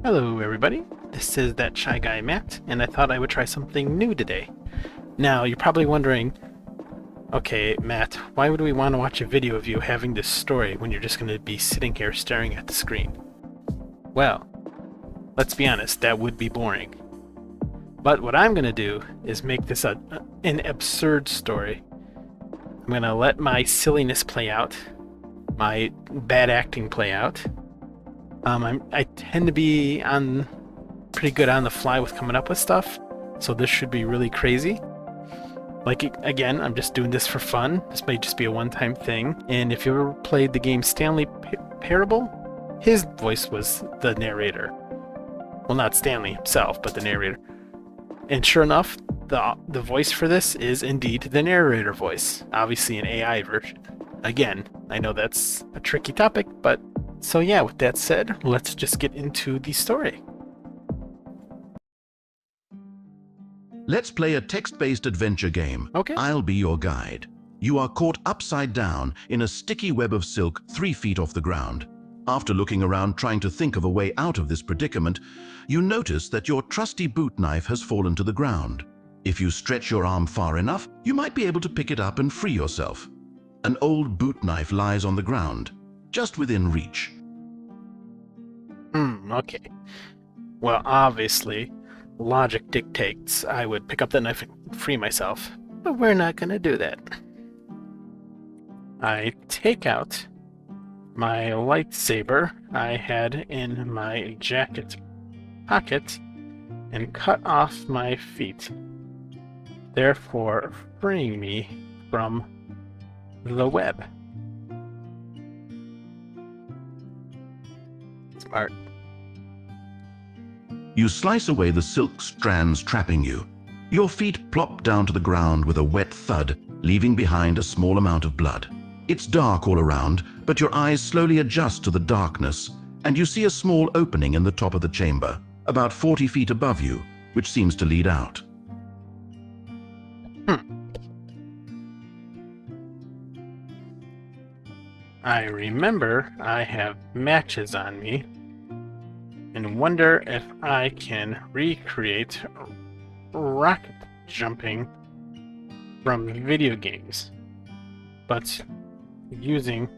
Hello everybody, this is That Shy Guy Matt, and I thought I would try something new today. Now, you're probably wondering, okay Matt, why would we want to watch a video of you having this story when you're just going to be sitting here staring at the screen? Well, let's be honest, that would be boring. But what I'm going to do is make this an absurd story. I'm going to let my silliness play out, my bad acting play out. I tend to be pretty good on the fly with coming up with stuff, so this should be really crazy. Like, again, I'm just doing this for fun. This may just be a one-time thing. And if you ever played the game Stanley Parable, his voice was the narrator. Well, not Stanley himself, but the narrator. And sure enough, the voice for this is indeed the narrator voice, obviously an AI version. Again, I know that's a tricky topic, but so yeah, with that said, let's just get into the story. Let's play a text-based adventure game. Okay. I'll be your guide. You are caught upside down in a sticky web of silk 3 feet off the ground. After looking around trying to think of a way out of this predicament, you notice that your trusty boot knife has fallen to the ground. If you stretch your arm far enough, you might be able to pick it up and free yourself. An old boot knife lies on the ground, just within reach. Okay. Well, obviously, logic dictates I would pick up the knife and free myself, but we're not going to do that. I take out my lightsaber I had in my jacket pocket and cut off my feet, therefore freeing me from the web. Smart. You slice away the silk strands trapping you. Your feet plop down to the ground with a wet thud, leaving behind a small amount of blood. It's dark all around, but your eyes slowly adjust to the darkness, and you see a small opening in the top of the chamber, about 40 feet above you, which seems to lead out. I remember I have matches on me and wonder if I can recreate rocket jumping from video games, but using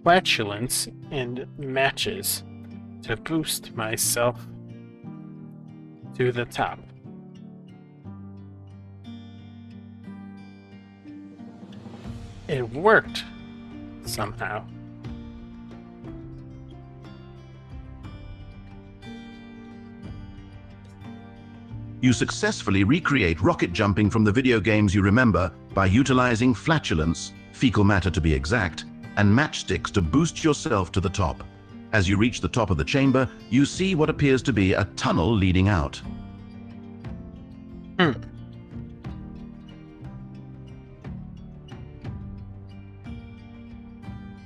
flatulence and matches to boost myself to the top. It worked somehow. You successfully recreate rocket jumping from the video games you remember by utilizing flatulence, fecal matter to be exact, and matchsticks to boost yourself to the top. As you reach the top of the chamber, you see what appears to be a tunnel leading out.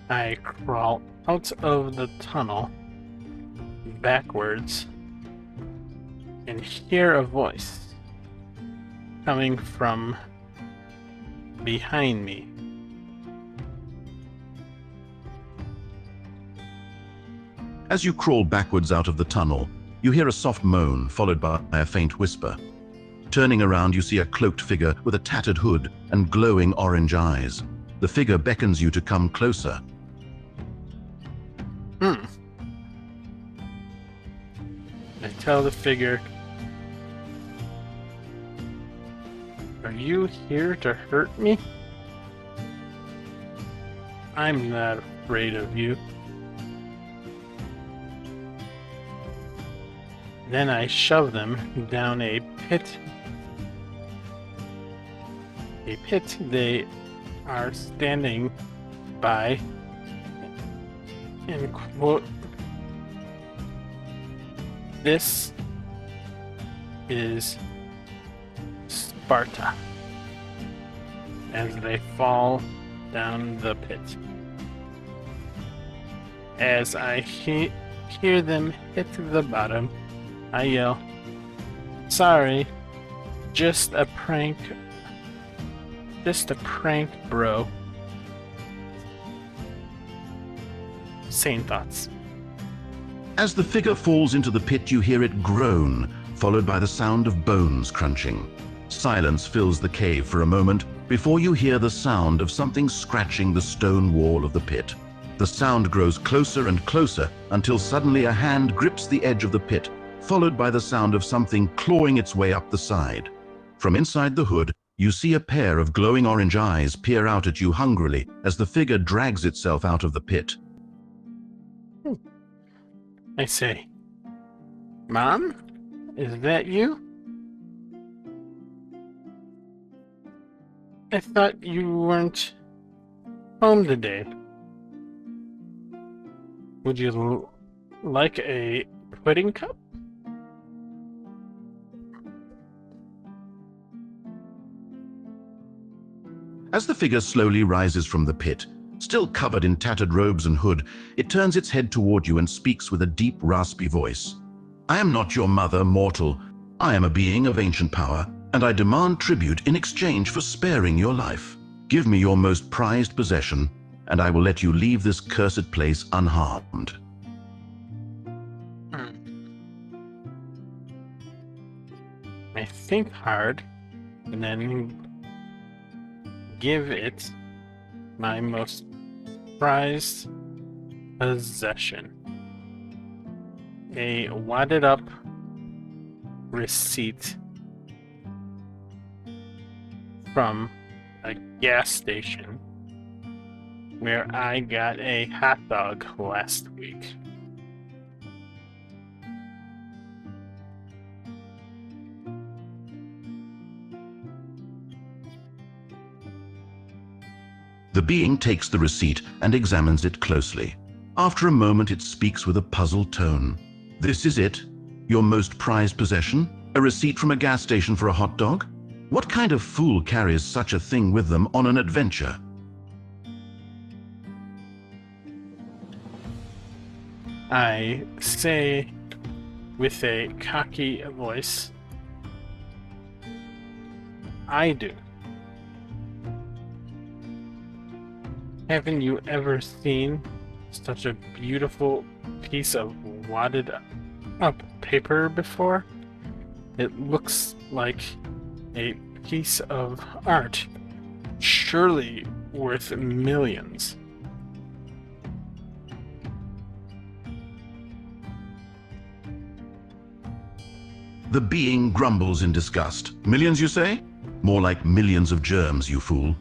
I crawl out of the tunnel backwards and hear a voice coming from behind me. As you crawl backwards out of the tunnel, you hear a soft moan followed by a faint whisper. Turning around, you see a cloaked figure with a tattered hood and glowing orange eyes. The figure beckons you to come closer. I tell the figure, "Are you here to hurt me? I'm not afraid of you." Then I shove them down a pit. A pit they are standing by, and quote, "This is Sparta," as they fall down the pit. As I hear them hit the bottom, I yell, "Sorry, just a prank, bro." Sane thoughts. As the figure falls into the pit, you hear it groan, followed by the sound of bones crunching. Silence fills the cave for a moment before you hear the sound of something scratching the stone wall of the pit. The sound grows closer and closer until suddenly a hand grips the edge of the pit, followed by the sound of something clawing its way up the side. From inside the hood, you see a pair of glowing orange eyes peer out at you hungrily as the figure drags itself out of the pit. I say, Mom? Is that you? I thought you weren't home today. Would you like a pudding cup? As the figure slowly rises from the pit, still covered in tattered robes and hood, it turns its head toward you and speaks with a deep, raspy voice. I am not your mother, mortal. I am a being of ancient power, and I demand tribute in exchange for sparing your life. Give me your most prized possession, and I will let you leave this cursed place unharmed. I think hard, and then give it my most prized possession. A wadded up receipt from a gas station where I got a hot dog last week. The being takes the receipt and examines it closely. After a moment, it speaks with a puzzled tone. This is it? Your most prized possession? A receipt from a gas station for a hot dog? What kind of fool carries such a thing with them on an adventure? I say with a cocky voice, I do. Haven't you ever seen such a beautiful piece of wadded up paper before? It looks like a piece of art, surely worth millions. The being grumbles in disgust. Millions, you say? More like millions of germs, you fool.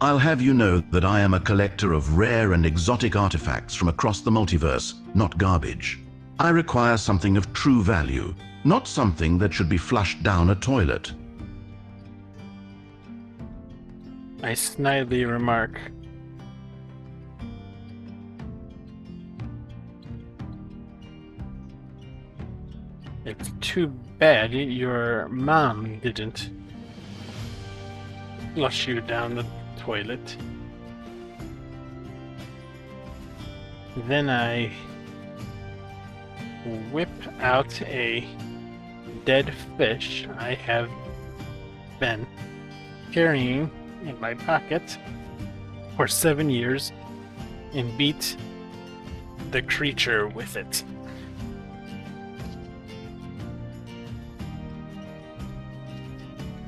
I'll have you know that I am a collector of rare and exotic artifacts from across the multiverse, not garbage. I require something of true value, not something that should be flushed down a toilet. I snidely remark, it's too bad your mom didn't flush you down the toilet. Then I whip out a dead fish I have been carrying in my pocket for 7 years and beat the creature with it.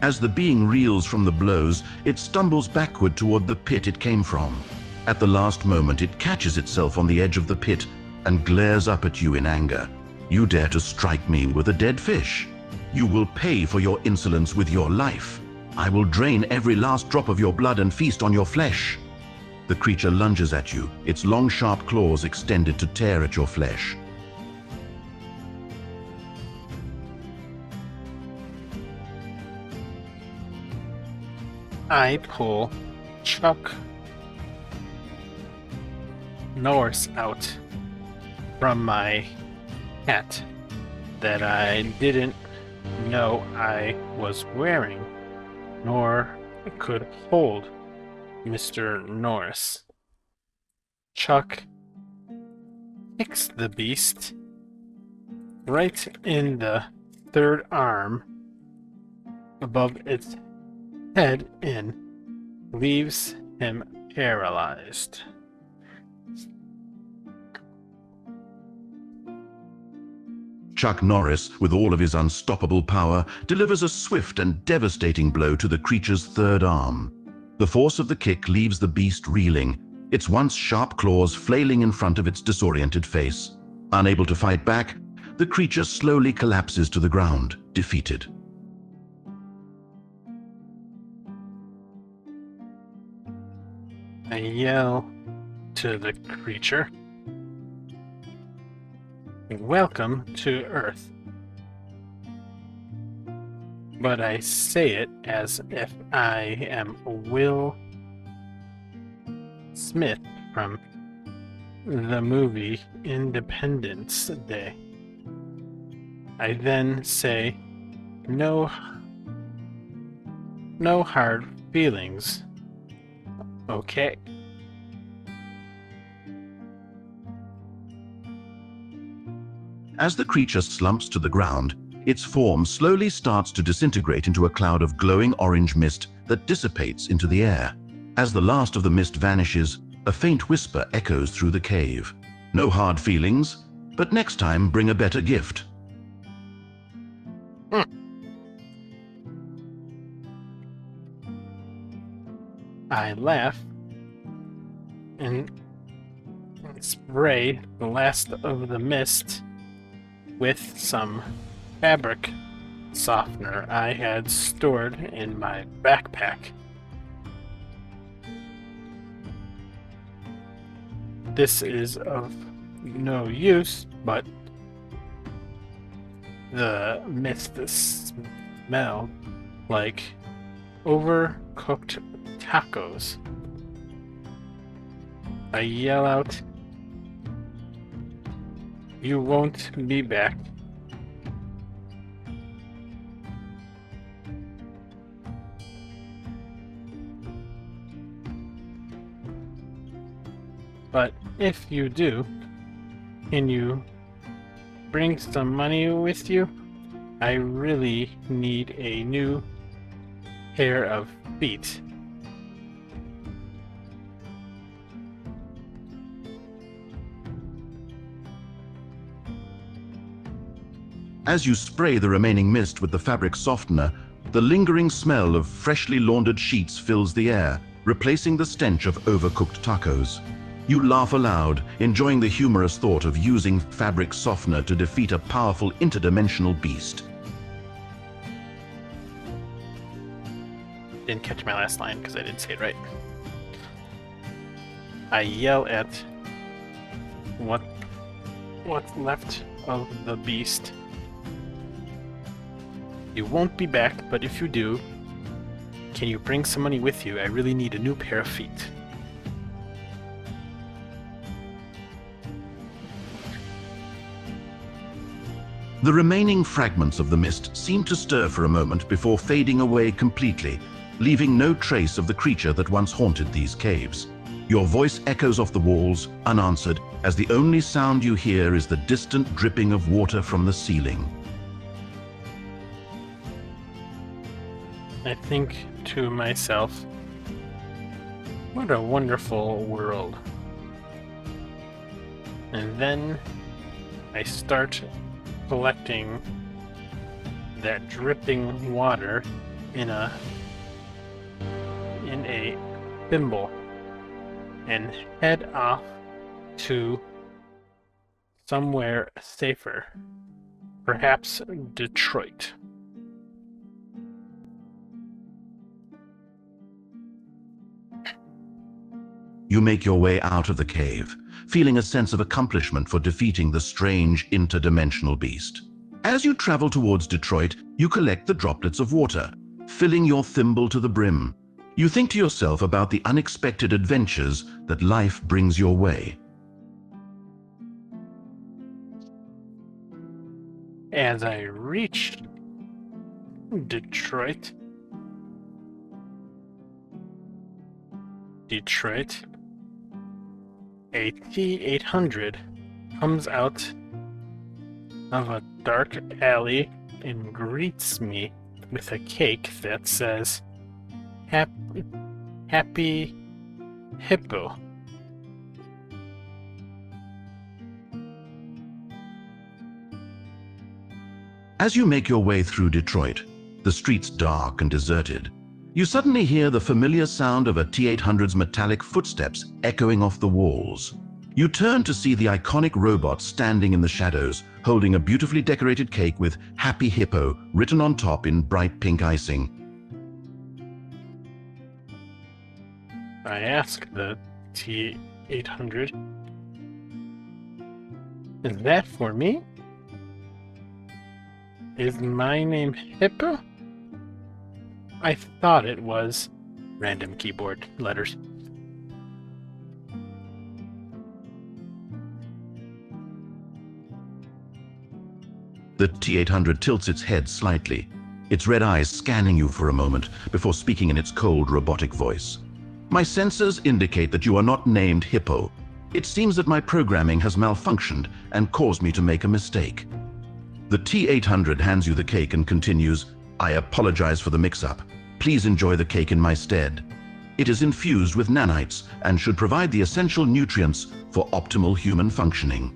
As the being reels from the blows, it stumbles backward toward the pit it came from. At the last moment, it catches itself on the edge of the pit and glares up at you in anger. You dare to strike me with a dead fish? You will pay for your insolence with your life. I will drain every last drop of your blood and feast on your flesh. The creature lunges at you, its long sharp claws extended to tear at your flesh. I pull Chuck Norris out from my hat that I didn't know I was wearing, nor could hold Mr. Norris. Chuck kicks the beast right in the third arm above its head and leaves him paralyzed. Chuck Norris, with all of his unstoppable power, delivers a swift and devastating blow to the creature's third arm. The force of the kick leaves the beast reeling, its once sharp claws flailing in front of its disoriented face. Unable to fight back, the creature slowly collapses to the ground, defeated. I yell to the creature, "Welcome to Earth." But I say it as if I am Will Smith from the movie Independence Day. I then say, no hard feelings, okay? As the creature slumps to the ground, its form slowly starts to disintegrate into a cloud of glowing orange mist that dissipates into the air. As the last of the mist vanishes, a faint whisper echoes through the cave. No hard feelings, but next time bring a better gift. I laugh and spray the last of the mist with some fabric softener I had stored in my backpack. This is of no use, but the mist smelled like overcooked tacos. I yell out, "You won't be back." But if you do, can you bring some money with you? I really need a new pair of feet. As you spray the remaining mist with the fabric softener, the lingering smell of freshly laundered sheets fills the air, replacing the stench of overcooked tacos. You laugh aloud, enjoying the humorous thought of using fabric softener to defeat a powerful interdimensional beast. Didn't catch my last line because I didn't say it right. I yell at what's left of the beast. You won't be back, but if you do, can you bring some money with you? I really need a new pair of feet. The remaining fragments of the mist seem to stir for a moment before fading away completely, leaving no trace of the creature that once haunted these caves. Your voice echoes off the walls, unanswered, as the only sound you hear is the distant dripping of water from the ceiling. I think to myself, what a wonderful world. And then I start collecting that dripping water in a thimble and head off to somewhere safer, perhaps Detroit. You make your way out of the cave, feeling a sense of accomplishment for defeating the strange interdimensional beast. As you travel towards Detroit, you collect the droplets of water, filling your thimble to the brim. You think to yourself about the unexpected adventures that life brings your way. As I reach Detroit, a T-800 comes out of a dark alley and greets me with a cake that says, Happy Hippo. As you make your way through Detroit, the streets dark and deserted, you suddenly hear the familiar sound of a T-800's metallic footsteps echoing off the walls. You turn to see the iconic robot standing in the shadows, holding a beautifully decorated cake with Happy Hippo written on top in bright pink icing. I ask the T-800, is that for me? Is my name Hippo? I thought it was. Random keyboard letters. The T-800 tilts its head slightly, its red eyes scanning you for a moment before speaking in its cold, robotic voice. My sensors indicate that you are not named Hippo. It seems that my programming has malfunctioned and caused me to make a mistake. The T-800 hands you the cake and continues, I apologize for the mix-up. Please enjoy the cake in my stead. It is infused with nanites and should provide the essential nutrients for optimal human functioning.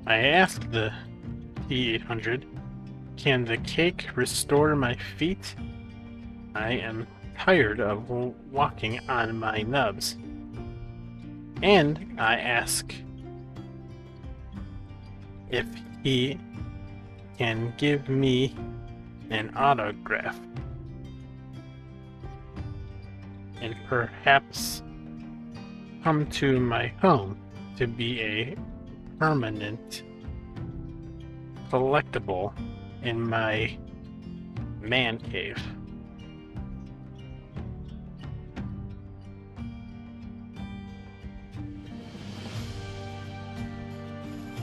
I asked the T-800, can the cake restore my feet? I am tired of walking on my nubs. And I ask if he can give me an autograph and perhaps come to my home to be a permanent collectible in my man cave.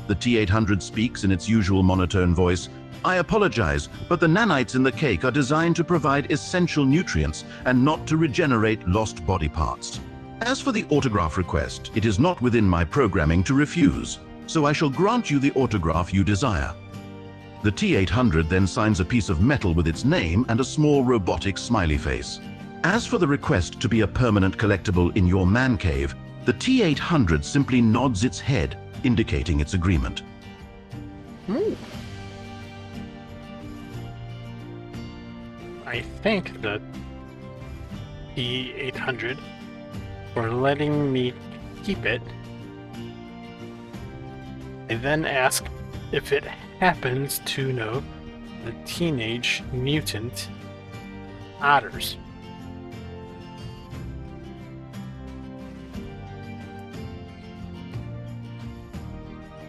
The T-800 speaks in its usual monotone voice. I apologize, but the nanites in the cake are designed to provide essential nutrients and not to regenerate lost body parts. As for the autograph request, it is not within my programming to refuse, so I shall grant you the autograph you desire. The T-800 then signs a piece of metal with its name and a small robotic smiley face. As for the request to be a permanent collectible in your man cave, the T-800 simply nods its head, indicating its agreement. I thank the T-800 for letting me keep it. I then ask if it happens to know the Teenage Mutant Otters.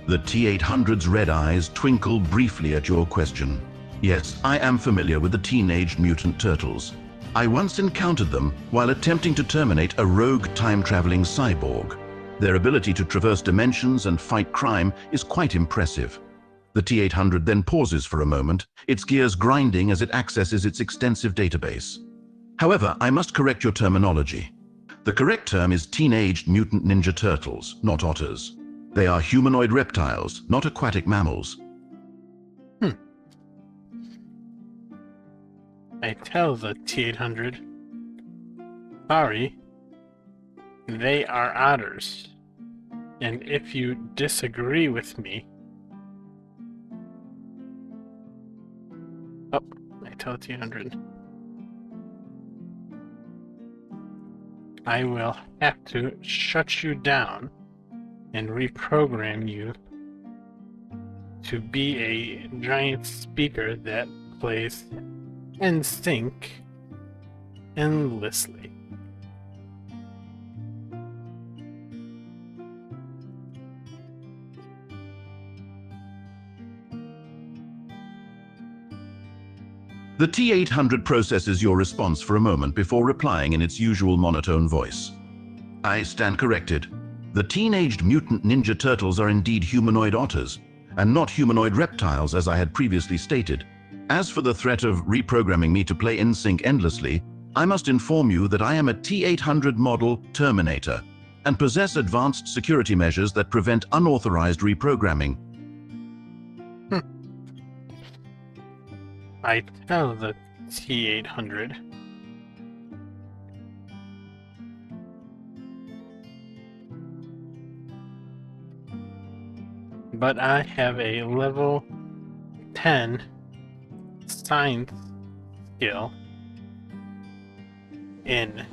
The T-800's red eyes twinkle briefly at your question. Yes, I am familiar with the Teenage Mutant Turtles. I once encountered them while attempting to terminate a rogue time-traveling cyborg. Their ability to traverse dimensions and fight crime is quite impressive. The T-800 then pauses for a moment, its gears grinding as it accesses its extensive database. However, I must correct your terminology. The correct term is Teenage Mutant Ninja Turtles, not otters. They are humanoid reptiles, not aquatic mammals. I tell the T-800, sorry, they are otters, and if you disagree with me... Oh, I tell the T-800, I will have to shut you down and reprogram you to be a giant speaker that plays NSYNC endlessly. The T-800 processes your response for a moment before replying in its usual monotone voice. I stand corrected. The Teenage Mutant Ninja Turtles are indeed humanoid otters, and not humanoid reptiles as I had previously stated. As for the threat of reprogramming me to play NSYNC endlessly, I must inform you that I am a T-800 model Terminator and possess advanced security measures that prevent unauthorized reprogramming. I tell the T-800, but I have a level 10 science skill in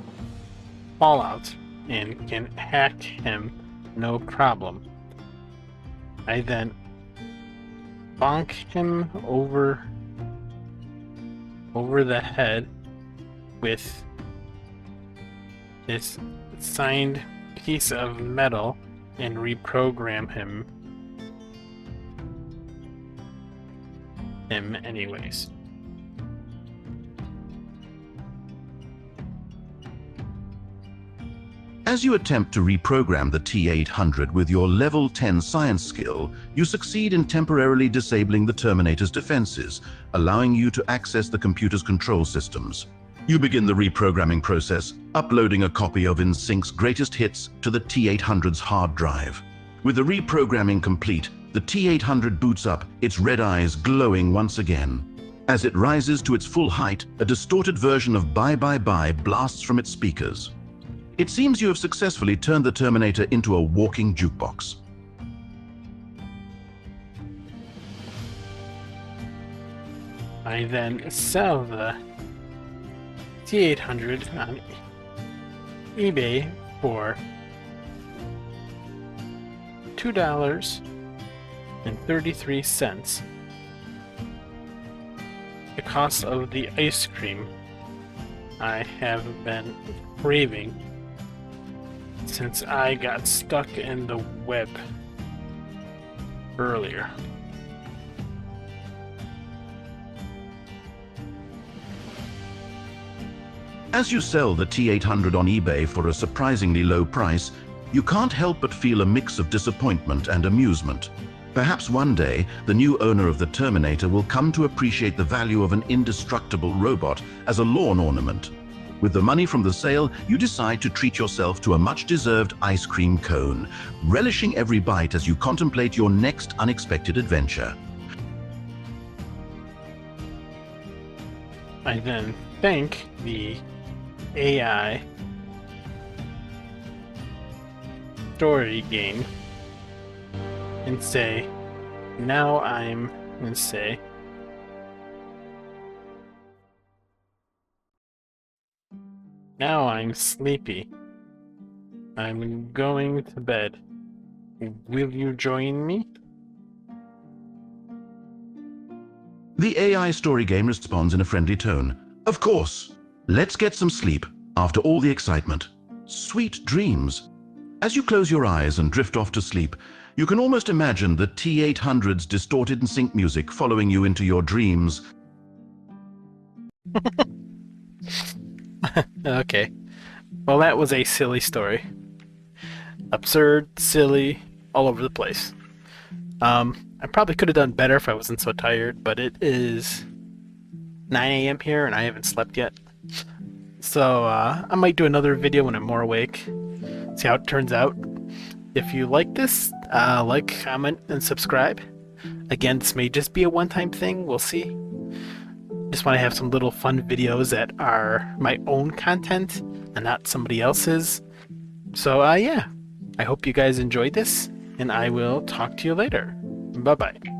Fallout and can hack him no problem. I then bonk him over the head with this signed piece of metal and reprogram him anyways. As you attempt to reprogram the T-800 with your level 10 science skill, you succeed in temporarily disabling the Terminator's defenses, allowing you to access the computer's control systems. You begin the reprogramming process, uploading a copy of InSync's greatest hits to the T-800's hard drive. With the reprogramming complete, the T-800 boots up, its red eyes glowing once again. As it rises to its full height, a distorted version of Bye Bye Bye blasts from its speakers. It seems you have successfully turned the Terminator into a walking jukebox. I then sell the T-800 on eBay for $2.33. The cost of the ice cream I have been craving since I got stuck in the web earlier. As you sell the T-800 on eBay for a surprisingly low price, you can't help but feel a mix of disappointment and amusement. Perhaps one day, the new owner of the Terminator will come to appreciate the value of an indestructible robot as a lawn ornament. With the money from the sale, you decide to treat yourself to a much-deserved ice cream cone, relishing every bite as you contemplate your next unexpected adventure. I then thank the AI story game and say, now I'm sleepy. I'm going to bed. Will you join me? The AI story game responds in a friendly tone. Of course. Let's get some sleep after all the excitement. Sweet dreams. As you close your eyes and drift off to sleep, you can almost imagine the T-800's distorted InSync music following you into your dreams. Okay. Well, that was a silly story. Absurd, silly, all over the place. I probably could have done better if I wasn't so tired, but it is 9 a.m. here and I haven't slept yet. So I might do another video when I'm more awake. See how it turns out. If you like this, like, comment, and subscribe. Again, this may just be a one-time thing. We'll see. Just want to have some little fun videos that are my own content and not somebody else's. So yeah, I hope you guys enjoyed this, and I will talk to you later. Bye-bye.